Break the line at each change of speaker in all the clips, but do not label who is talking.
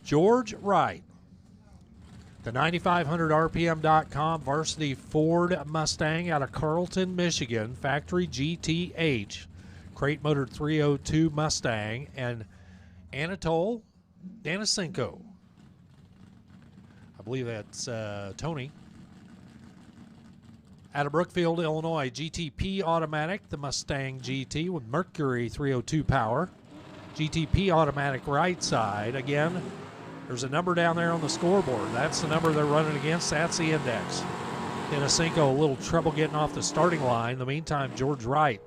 George Wright. The 9500rpm.com Varsity Ford Mustang out of Carlton, Michigan, factory GTH, crate motor 302 Mustang, and Anatol Danisenko. I believe that's Tony. Out of Brookfield, Illinois, GTP automatic, the Mustang GT with Mercury 302 power. GTP automatic right side. Again, there's a number down there on the scoreboard. That's the number they're running against. That's the index. Denisenko, a little trouble getting off the starting line. In the meantime, George Wright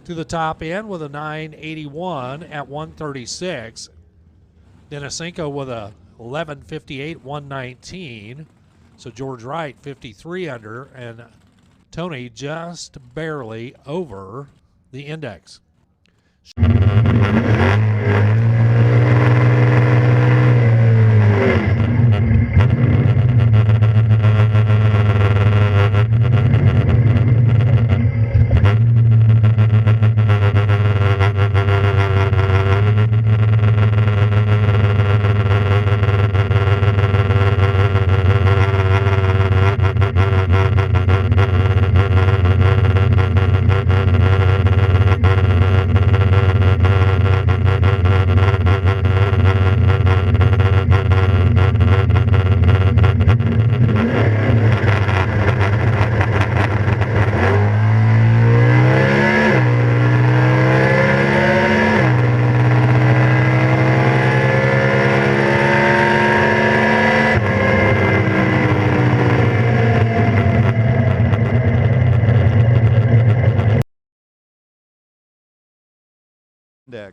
to the top end with a 981 at 136. Denisenko with a 1158, 119. So George Wright 53 under, and Tony just barely over the index.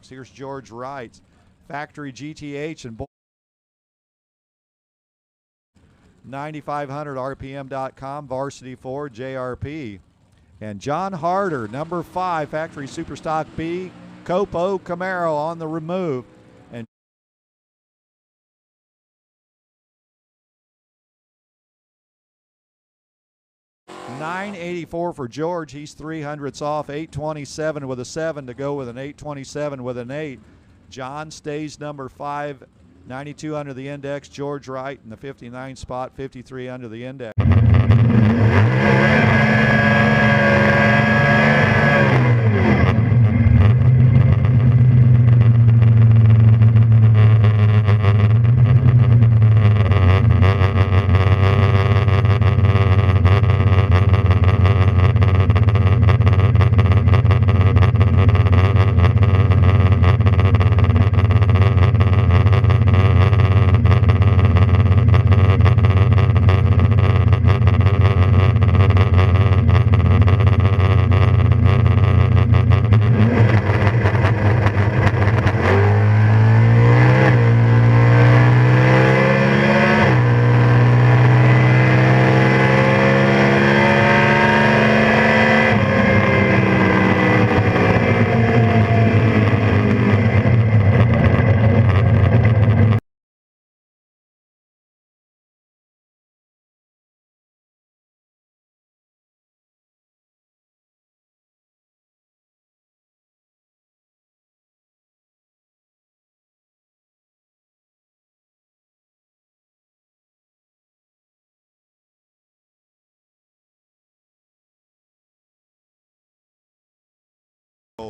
Here's George Wright, factory GTH and 9500rpm.com Varsity Ford JRP. And John Harder, number 5, factory Superstock B, Copo Camaro on the remove. And $984 for George. He's 300ths off. 827 with a 7 to go with an 827 with an 8. John stays number 5, 92 under the index. George Wright in the 59 spot, 53 under the index.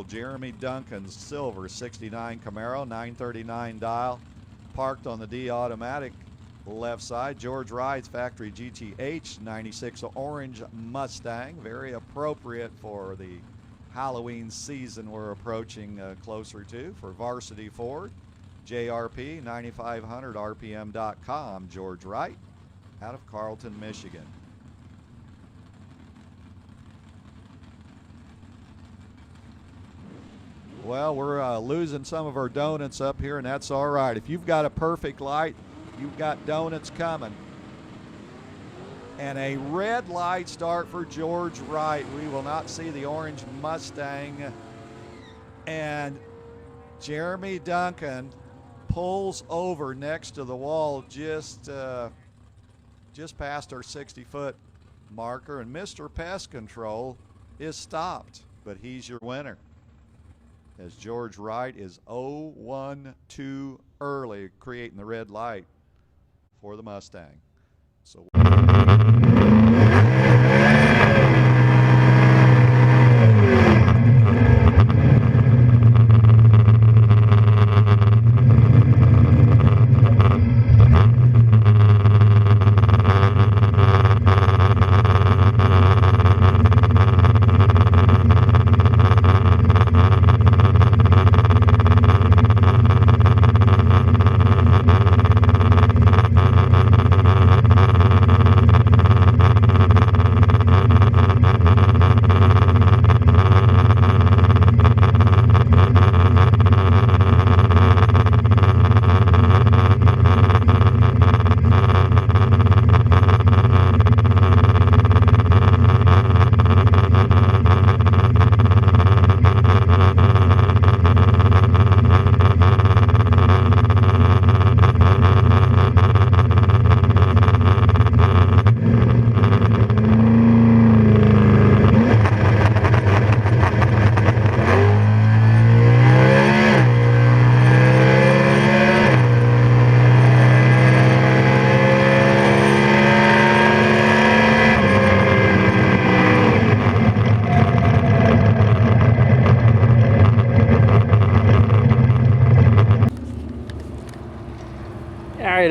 Jeremy Duncan's silver 69 Camaro, 939 dial, parked on the D automatic left side. George Wright's factory GTH 96 orange Mustang, very appropriate for the Halloween season we're approaching closer to for Varsity Ford. JRP 9500rpm.com. George Wright out of Carlton, Michigan. Well, we're losing some of our donuts up here, and that's all right. If you've got a perfect light, you've got donuts coming. And a red light start for George Wright. We will not see the orange Mustang. And Jeremy Duncan pulls over next to the wall just past our 60-foot marker. And Mr. Pest Control is stopped, but he's your winner. as George Wright is 0-1-2 early, creating the red light for the Mustang. So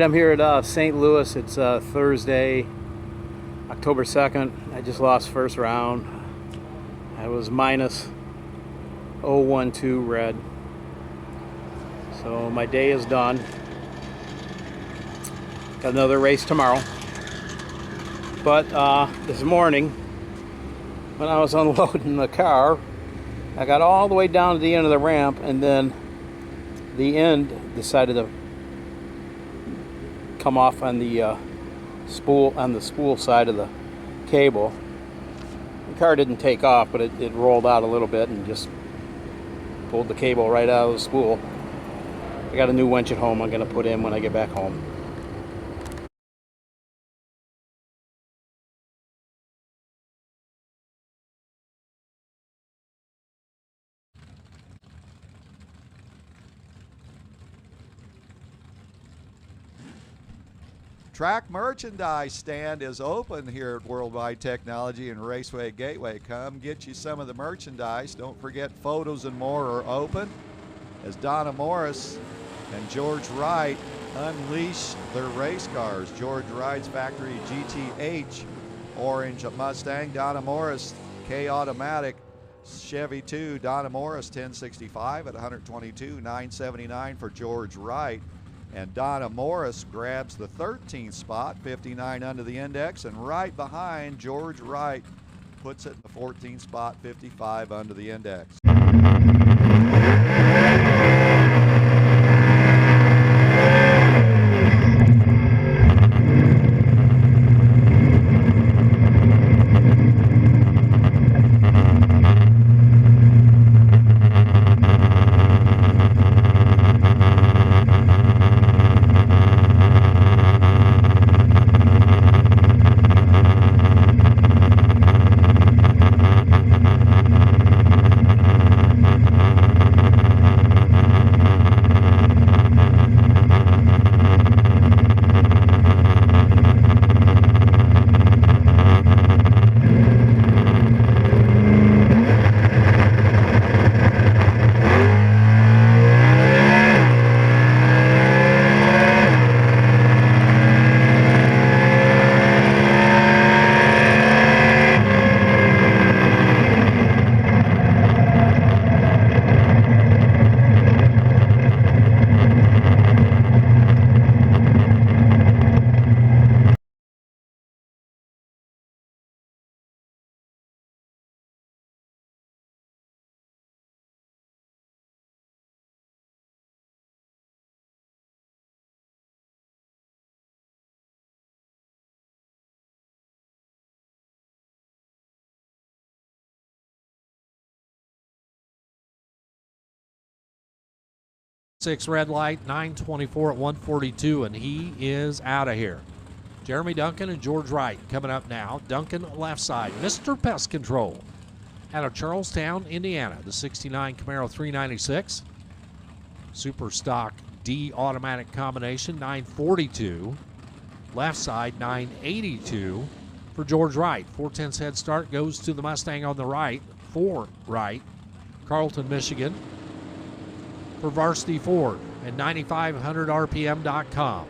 I'm here at St. Louis. It's Thursday, October 2nd. I just lost first round. I was minus 0-1-2 red. So my day is done. Got another race tomorrow. But this morning, when I was unloading the car, I got all the way down to the end of the ramp, and then the end decided to come off on the spool side of the cable. The car didn't take off, but it rolled out a little bit and just pulled the cable right out of the spool. I got a new winch at home I'm going to put in when I get back home.
Track merchandise stand is open here at World Wide Technology and Raceway Gateway. Come get you some of the merchandise. Don't forget, photos and more are open as Donna Morris and George Wright unleash their race cars. George Wright's factory GTH orange Mustang, Donna Morris K automatic Chevy 2, Donna Morris 1065 at $122,979 for George Wright. And Donna Morris grabs the 13th spot, 59 under the index, and right behind George Wright puts it in the 14th spot, 55 under the index.
Six red light, 924 at 142, and he is out of here. Jeremy Duncan and George Wright coming up now. Duncan left side, Mr. Pest Control. out of Charlestown, Indiana, the 69 Camaro 396. Super stock D automatic combination, 942. Left side, 982 for George Wright. 4/10 head start goes to the Mustang on the right, 4 right. Carlton, Michigan for Varsity Ford and 9500rpm.com.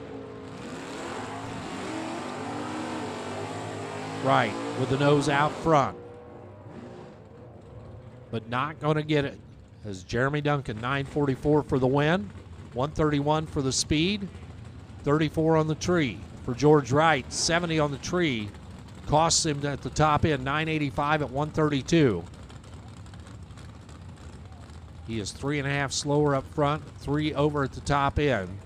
Right with the nose out front, but not going to get it as Jeremy Duncan, 944 for the win, 131 for the speed, 34 on the tree. For George Wright, 70 on the tree, costs him at the top end, 985 at 132. He is 3.5 slower up front, 3 over at the top end.